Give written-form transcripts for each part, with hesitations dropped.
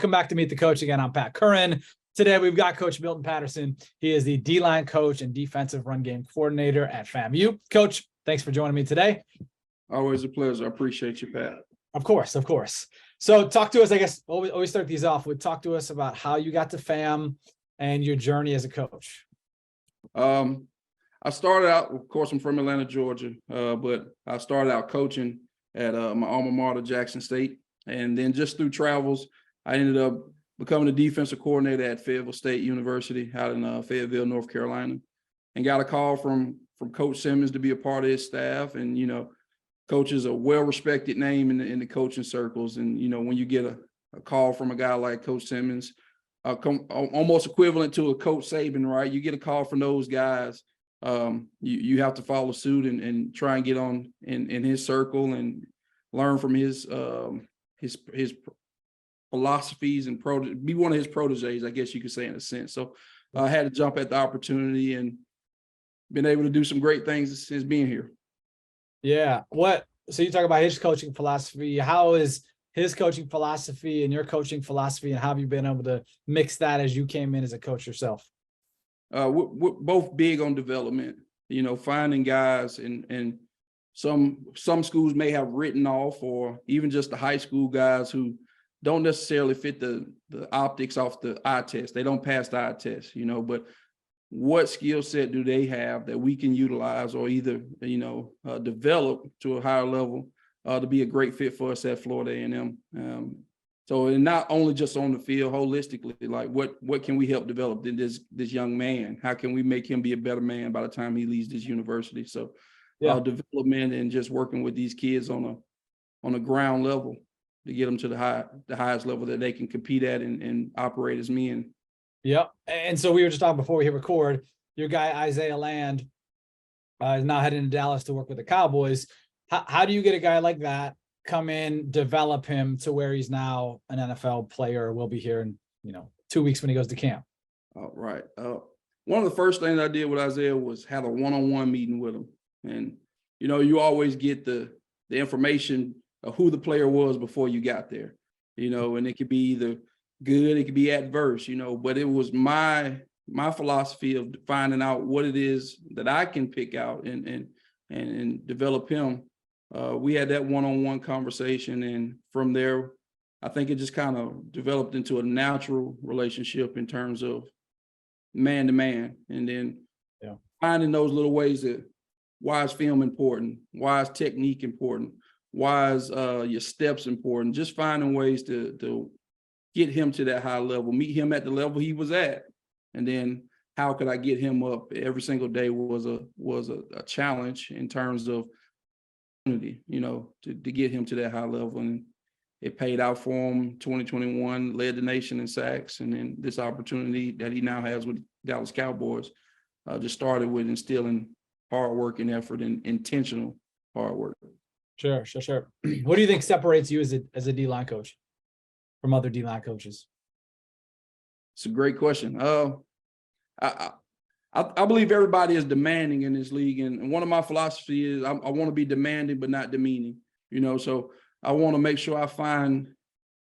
Welcome back to Meet the Coach again. I'm Pat Curran. Today we've got Coach Milton Patterson. He is the D-line coach and defensive run game coordinator at FAMU. Coach, thanks for joining me today. Always a pleasure. I appreciate you, Pat. Of course. So talk to us, I guess, always start these off with talk to us about how you got to FAM and your journey as a coach. I started out, of course, I'm from Atlanta, Georgia, but I started out coaching at my alma mater, Jackson State. And then just through travels, I ended up becoming a defensive coordinator at Fayetteville State University out in Fayetteville, North Carolina, and got a call from Coach Simmons to be a part of his staff. And, you know, Coach is a well-respected name in the coaching circles. And, you know, when you get a call from a guy like Coach Simmons, almost equivalent to a Coach Saban, right? You get a call from those guys. You have to follow suit and try and get on in his circle and learn from his philosophies and be one of his proteges, I guess you could say, in a sense. So I had to jump at the opportunity and been able to do some great things since being here. Yeah. So you talk about his coaching philosophy. How is his coaching philosophy and your coaching philosophy, and how have you been able to mix that as you came in as a coach yourself? We're both big on development, you know, finding guys and some schools may have written off, or even just the high school guys who don't necessarily fit the optics off the eye test. They don't pass the eye test, you know, but what skill set do they have that we can utilize or either, you know, develop to a higher level to be a great fit for us at Florida A&M. So, and not only just on the field, holistically, like what can we help develop in this young man? How can we make him be a better man by the time he leaves this university? So development and just working with these kids on a ground level to get them to the highest level that they can compete at and operate as men. Yep. And so we were just talking before we hit record, your guy, Isaiah Land, is now heading to Dallas to work with the Cowboys. How do you get a guy like that, come in, develop him to where he's now an NFL player, will be here in, 2 weeks when he goes to camp? Right. One of the first things I did with Isaiah was have a one-on-one meeting with him. And, you know, you always get the information of who the player was before you got there, you know, and it could be either good, it could be adverse, you know, but it was my philosophy of finding out what it is that I can pick out and develop him. We had that one-on-one conversation, and from there, I think it just kind of developed into a natural relationship in terms of man to man, and then finding those little ways that why is film important, why is technique important, why is your steps important, just finding ways to get him to that high level, meet him at the level he was at, and then how could I get him up every single day was a challenge in terms of, you know, to get him to that high level. And it paid out for him. 2021 led the nation in sacks, and then this opportunity that he now has with Dallas Cowboys just started with instilling hard work and effort and intentional hard work. Sure. What do you think separates you as a D-line coach from other D-line coaches? It's a great question. I believe everybody is demanding in this league, and one of my philosophies is I want to be demanding but not demeaning. You know, so I want to make sure I find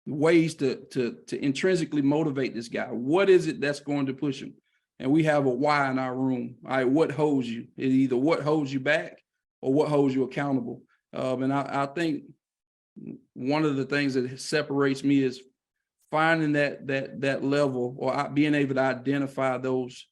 ways to intrinsically motivate this guy. What is it that's going to push him? And we have a why in our room. All right, what holds you? It's either what holds you back or what holds you accountable. And I think one of the things that separates me is finding that level, or being able to identify those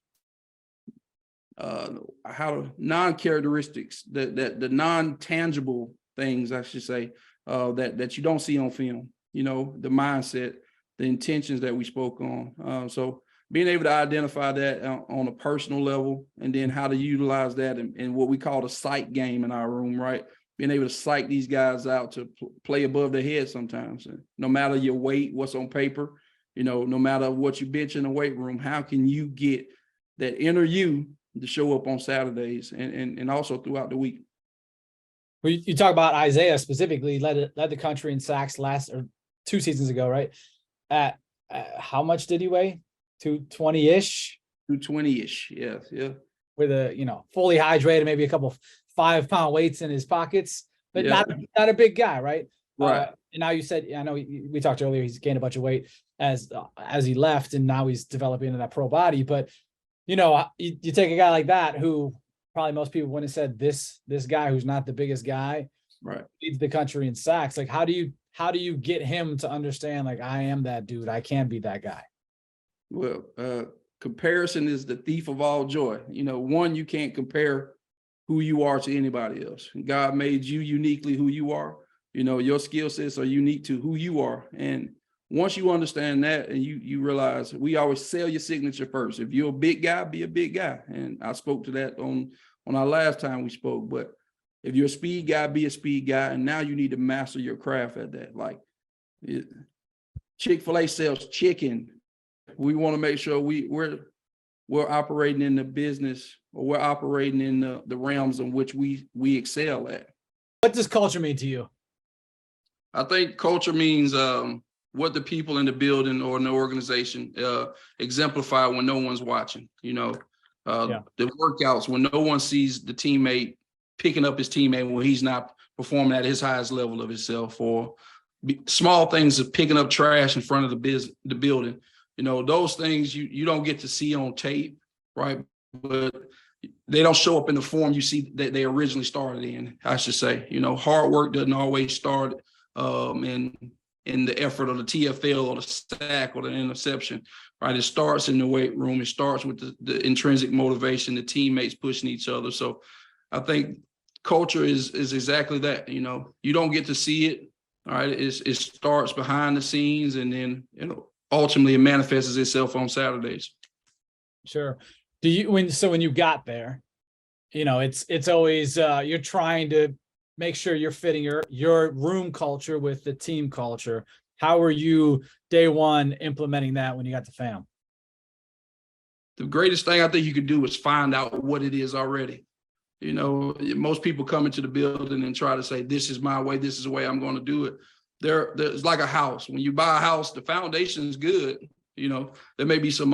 non-characteristics, the non-tangible things, I should say, that you don't see on film. You know, the mindset, the intentions that we spoke on. So being able to identify that on a personal level, and then how to utilize that in what we call the psych game in our room, right? Being able to psych these guys out to play above their head sometimes. And no matter your weight, what's on paper, you know, no matter what you bench in the weight room, how can you get that inner you to show up on Saturdays and also throughout the week? Well, you talk about Isaiah specifically, led the country in sacks 2 seasons ago, right? How much did he weigh? 220-ish? 220-ish, yeah. With a, fully hydrated, maybe a couple 5-pound weights in his pockets, but not a big guy, right? Right. And now you said, I know we talked earlier, he's gained a bunch of weight as he left, and now he's developing into that pro body. But you take a guy like that who probably most people wouldn't have said this guy who's not the biggest guy, Right. leads the country in sacks. Like, how do you get him to understand, like, I am that dude, I can be that guy? Well, comparison is the thief of all joy. One, you can't compare who you are to anybody else. God made you uniquely who you are. Your skill sets are unique to who you are. And once you understand that, and you realize, we always sell your signature first. If you're a big guy, be a big guy. And I spoke to that on our last time we spoke. But if you're a speed guy, be a speed guy. And now you need to master your craft at that. Like, Chick-fil-A sells chicken. We want to make sure we're operating in the business, or we're operating in the realms in which we excel at. What does culture mean to you? I think culture means what the people in the building or in the organization exemplify when no one's watching. The workouts, when no one sees the teammate picking up his teammate when he's not performing at his highest level of himself, or small things of picking up trash in front of the building. Those things you don't get to see on tape, right? But they don't show up in the form you see that they originally started in, I should say. Hard work doesn't always start in the effort of the TFL or the sack or the interception, right? It starts in the weight room. It starts with the intrinsic motivation, the teammates pushing each other. So I think culture is exactly that. You don't get to see it, all right? It starts behind the scenes, and then, ultimately it manifests itself on Saturdays. Sure. When you got there, it's always you're trying to make sure you're fitting your room culture with the team culture. How were you day one implementing that when you got to FAM? The greatest thing I think you could do is find out what it is already. Most people come into the building and try to say, this is my way, this is the way I'm going to do it. There's like a house. When you buy a house, the foundation is good. There may be some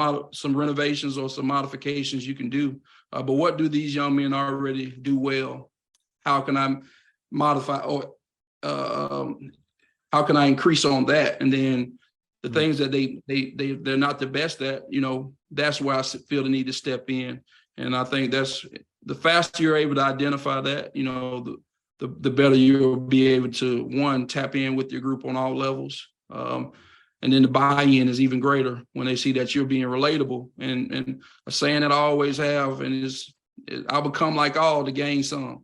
renovations or some modifications you can do. But what do these young men already do well? How can I modify, or how can I increase on that? And then the things that they're not the best at, that's where I feel the need to step in. And I think that's the faster you're able to identify that, the better you'll be able to, one, tap in with your group on all levels. And then the buy-in is even greater when they see that you're being relatable. And a saying that I always have, and I'll become like all to gain some,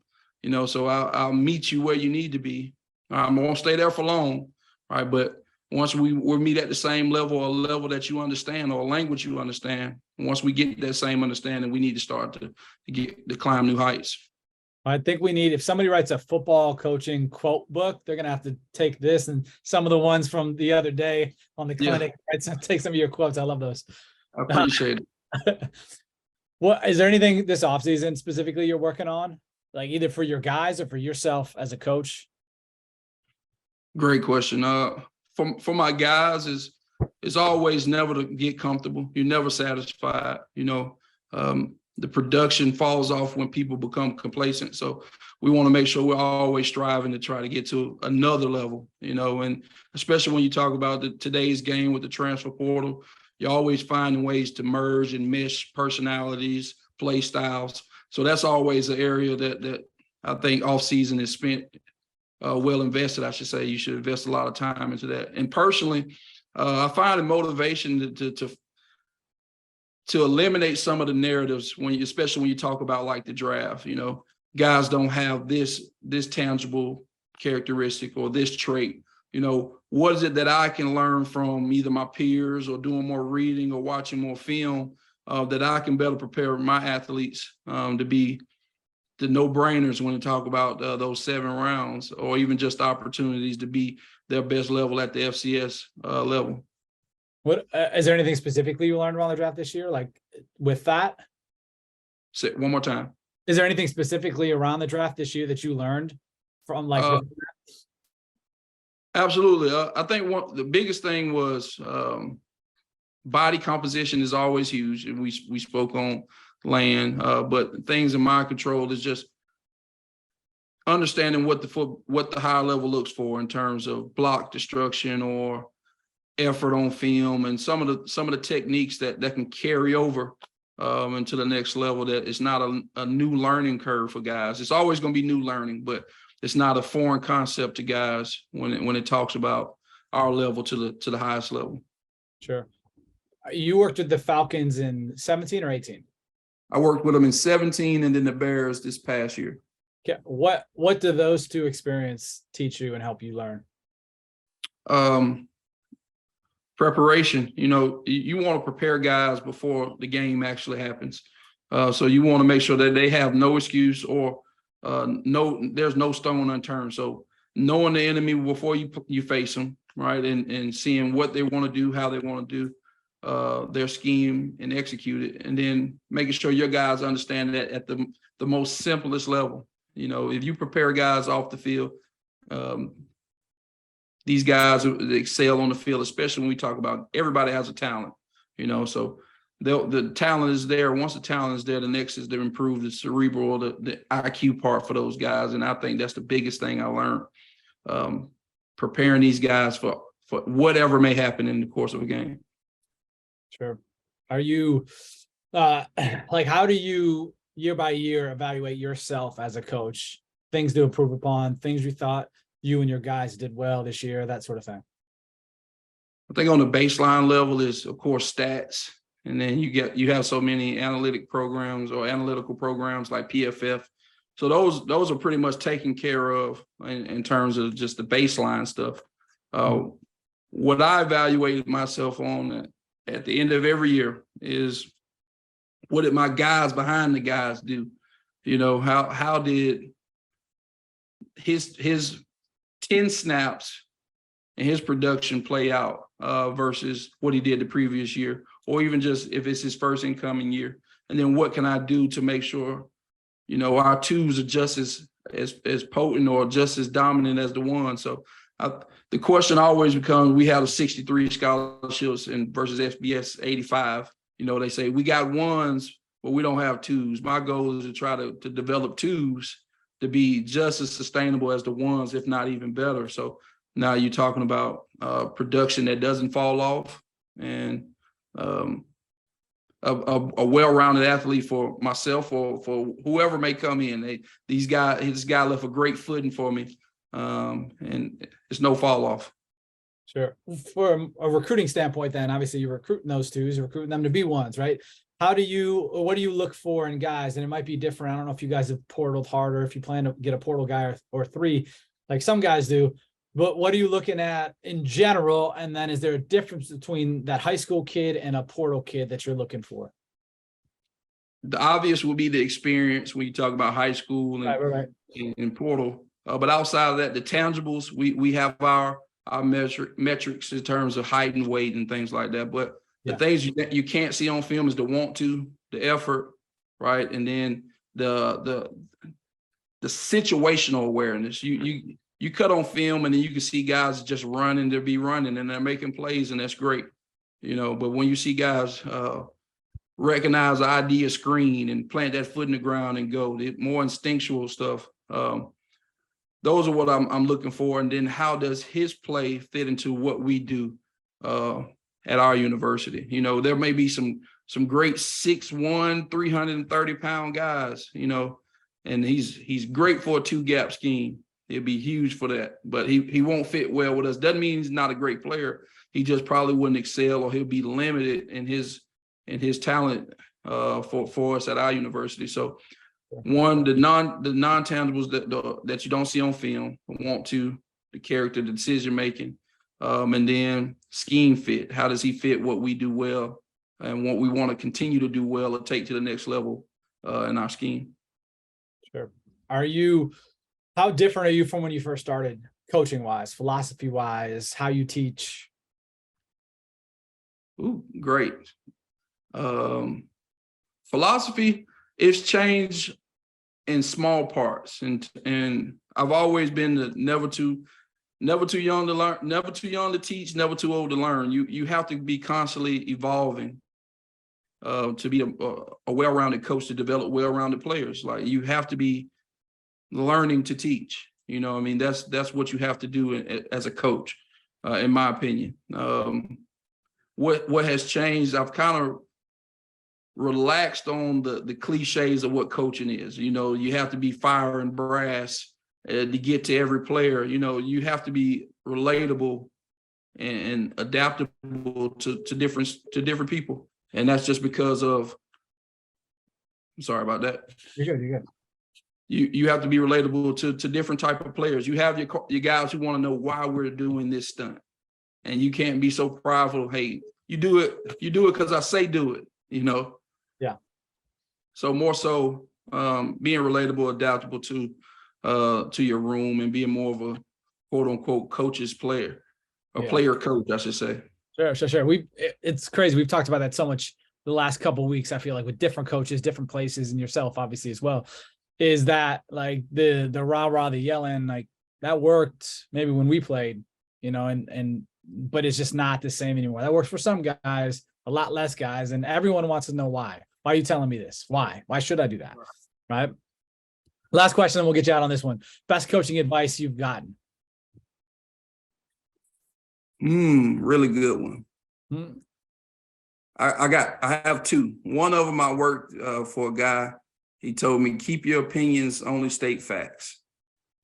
so I'll meet you where you need to be. I won't stay there for long, right? But once we'll meet at the same level, or a level that you understand, or a language you understand, and once we get that same understanding, we need to start to climb new heights. I think we need, if somebody writes a football coaching quote book, they're going to have to take this and some of the ones from the other day on the clinic. Yeah. Take some of your quotes. I love those. I appreciate it. What is there anything this offseason specifically you're working on, like either for your guys or for yourself as a coach? Great question. For my guys, it's always never to get comfortable. You're never satisfied. The production falls off when people become complacent. So we want to make sure we're always striving to try to get to another level, and especially when you talk about today's game with the transfer portal, you're always finding ways to merge and mesh personalities, play styles. So that's always an area that I think offseason is spent well invested, I should say. You should invest a lot of time into that. And personally, I find a motivation to eliminate some of the narratives especially when you talk about like the draft. Guys don't have this tangible characteristic or this trait. What is it that I can learn from either my peers or doing more reading or watching more film that I can better prepare my athletes to be the no-brainers when you talk about those 7 rounds, or even just opportunities to be their best level at the FCS level. What is there anything specifically you learned around the draft this year, like with that? Say one more time. Is there anything specifically around the draft this year that you learned from Absolutely. I think the biggest thing was body composition is always huge, and we spoke on land, but things in my control is just understanding what the higher level looks for in terms of block destruction or effort on film, and some of the techniques that can carry over into the next level. That it's not a new learning curve for guys. It's always going to be new learning, but it's not a foreign concept to guys when it talks about our level to the highest level. Sure. You worked with the Falcons in 17 or 18? I worked with them in 17 and then the Bears this past year. Okay. What do those two experiences teach you and help you learn? Preparation. You want to prepare guys before the game actually happens. So you want to make sure that they have no excuse or there's no stone unturned. So knowing the enemy before you face them, right, and seeing what they want to do, how they want to do their scheme and execute it, and then making sure your guys understand that at the most simplest level. If you prepare guys off the field, these guys excel on the field, especially when we talk about everybody has a talent, so the talent is there. Once the talent is there, the next is to improve the cerebral, the IQ part for those guys. And I think that's the biggest thing I learned, preparing these guys for whatever may happen in the course of a game. Sure. Are you how do you year by year evaluate yourself as a coach, things to improve upon, things you thought you and your guys did well this year, that sort of thing? I think on the baseline level is, of course, stats. And then you have so many analytic programs or analytical programs like PFF. So those are pretty much taken care of in terms of just the baseline stuff. What I evaluated myself on at the end of every year is, what did my guys behind the guys do? How did his 10 snaps and his production play out versus what he did the previous year, or even just if it's his first incoming year. And then what can I do to make sure, our twos are just as potent or just as dominant as the one. So the question always becomes, we have a 63 scholarships versus FBS 85. They say we got ones, but we don't have twos. My goal is to try to develop twos to be just as sustainable as the ones, if not even better. So now you're talking about production that doesn't fall off, and a well-rounded athlete for myself or for whoever may come in. This guy left a great footing for me, and it's no fall off. Sure. For a recruiting standpoint, then obviously you're recruiting those twos, you're recruiting them to be ones, right? What do you look for in guys? And it might be different. I don't know if you guys have portaled harder, if you plan to get a portal guy or three, like some guys do. But what are you looking at in general? And then is there a difference between that high school kid and a portal kid that you're looking for? The obvious would be the experience when you talk about high school and portal. But outside of that, the tangibles, we have our metrics in terms of height and weight and things like that. But the things you can't see on film is the want to, the effort, right? And then the situational awareness. You cut on film and then you can see guys just running to be running and they're making plays, and that's great, but when you see guys recognize the idea screen and plant that foot in the ground and go, more instinctual stuff, those are what I'm looking for. And then how does his play fit into what we do at our university? There may be some great 6'1", 330-pound guys, and he's great for a two-gap scheme. It'd be huge for that, but he won't fit well with us. Doesn't mean he's not a great player. He just probably wouldn't excel, or he'll be limited in his talent for us at our university. So, one, the non-tangibles that you don't see on film, the character, the decision making, and then scheme fit. How does he fit what we do well and what we want to continue to do well or take to the next level in our scheme? Sure. How different are you from when you first started, coaching wise, philosophy wise, how you teach? Ooh, great. Philosophy is changed in small parts, and I've always been the never too young to learn, never too young to teach, never too old to learn. You have to be constantly evolving to be a well-rounded coach, to develop well-rounded players. Like, you have to be learning to teach. You know, I mean, that's what you have to do as a coach, in my opinion. What has changed? I've kind of relaxed on the cliches of what coaching is. You know, you have to be fire and brass to get to every player. You know, you have to be relatable and adaptable to different people. And that's just because of, I'm sorry about that. You're good. You have to be relatable to different type of players. You have your guys who want to know why we're doing this stunt. And you can't be so prideful. Hey, you do it because I say do it, you know? Yeah. So more so being relatable, adaptable to your room, and being more of a quote unquote coach's player, player coach, I should say. Sure. It's crazy. We've talked about that so much the last couple of weeks. I feel like with different coaches, different places, and yourself obviously as well, is that like the rah-rah, the yelling, like that worked maybe when we played, you know, but it's just not the same anymore. That works for some guys, a lot less guys, and everyone wants to know why. Why are you telling me this? Why should I do that? Right. Last question, and we'll get you out on this one. Best coaching advice you've gotten? Really good one. Hmm. I have two. One of them I worked for a guy. He told me, keep your opinions, only state facts.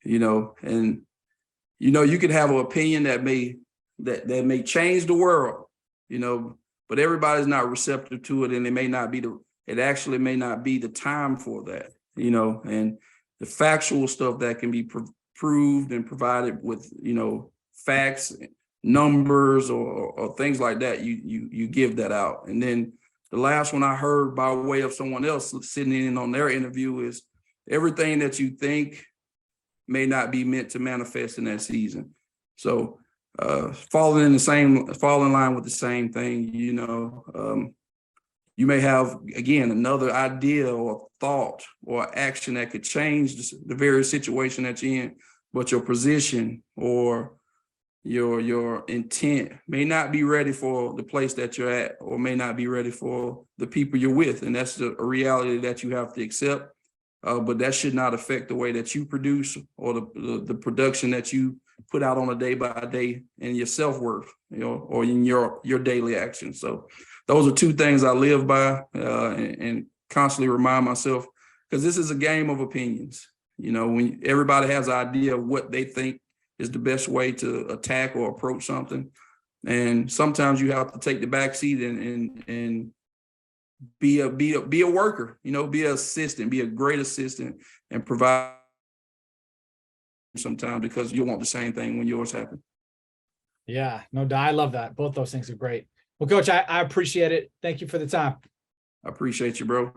You know, and you know, you could have an opinion that may change the world, you know, but everybody's not receptive to it, and it actually may not be the time for that, you know. And the factual stuff that can be proved and provided with, you know, facts, numbers, or things like that, you give that out. And then the last one I heard by way of someone else sitting in on their interview is, everything that you think may not be meant to manifest in that season. So fall in line with the same thing, you know. You may have, again, another idea or thought or action that could change the very situation that you're in, but your position or your intent may not be ready for the place that you're at, or may not be ready for the people you're with. And that's a reality that you have to accept. But that should not affect the way that you produce, or the production that you put out on a day by day, and your self-worth, you know, or in your daily actions. So those are two things I live by, and constantly remind myself, because this is a game of opinions. You know, when everybody has an idea of what they think is the best way to attack or approach something, and sometimes you have to take the back seat and be a worker, you know, be an assistant, be a great assistant, and provide sometimes, because you want the same thing when yours happen. Yeah, no doubt. I love that. Both those things are great. Well, Coach, I appreciate it. Thank you for the time. I appreciate you, bro.